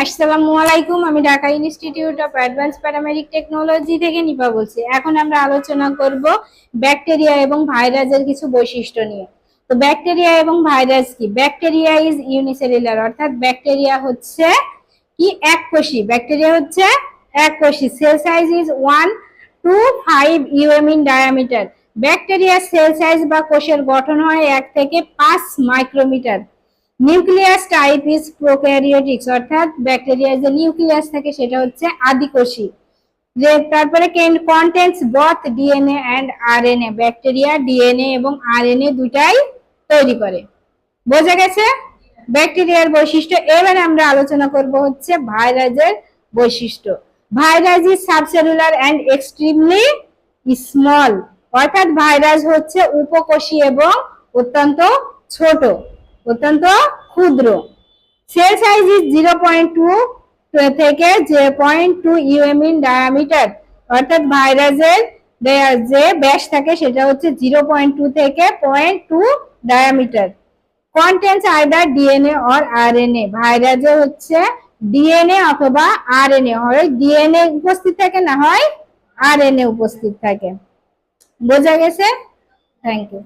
আসসালামু আলাইকুম। আমি Dhaka institute of advance paramedic technology থেকে নিপা বলছি। এখন আমরা আলোচনা করব ব্যাকটেরিয়া এবং ভাইরাসের কিছু বৈশিষ্ট্য নিয়ে। তো ব্যাকটেরিয়া এবং ভাইরাস কি? ব্যাকটেরিয়া ইজ ইউনিসেলুলার, অর্থাৎ ব্যাকটেরিয়া হচ্ছে কি এককোষী। ব্যাকটেরিয়া হচ্ছে এককোষী। Cell size is 1 to 5 UM in diameter. ব্যাকটেরিয়ার সেল সাইজ বা কোষের গঠন হয় 1 থেকে 5 micrometre. Nucleus type is prokaryotics, অর্থাৎ ব্যাকটেরিয়ার যে নিউক্লিয়াস থাকে সেটা হচ্ছে আদিকোষী। যে তারপরে contents both DNA and RNA. Bacteria DNA এবং আরএনএ দুটাই তৈরি করে। বোঝা গেছে ব্যাকটেরিয়ার বৈশিষ্ট্য। এবার আমরা আলোচনা করব হচ্ছে ভাইরাসের বৈশিষ্ট্য। Virus is subcellular and extremely small, অর্থাৎ ভাইরাস হচ্ছে উপকোষী এবং অত্যন্ত ছোট, অত্যন্ত ক্ষুদ্র। সেল সাইজ ইজ 0.2 থেকে 0.2 ইউএম ইন ডায়ামিটার, অর্থাৎ ভাইরাসের যে ব্যাস থাকে সেটা হচ্ছে 0.2 থেকে 0.2 diameter. Contents either DNA or RNA. ভাইরাসে হচ্ছে ডিএনএ অথবা আরএনএ, হয় ডিএনএ উপস্থিত থাকে না হয় আরএনএ উপস্থিত থাকে। বোঝা গেছে? Thank you.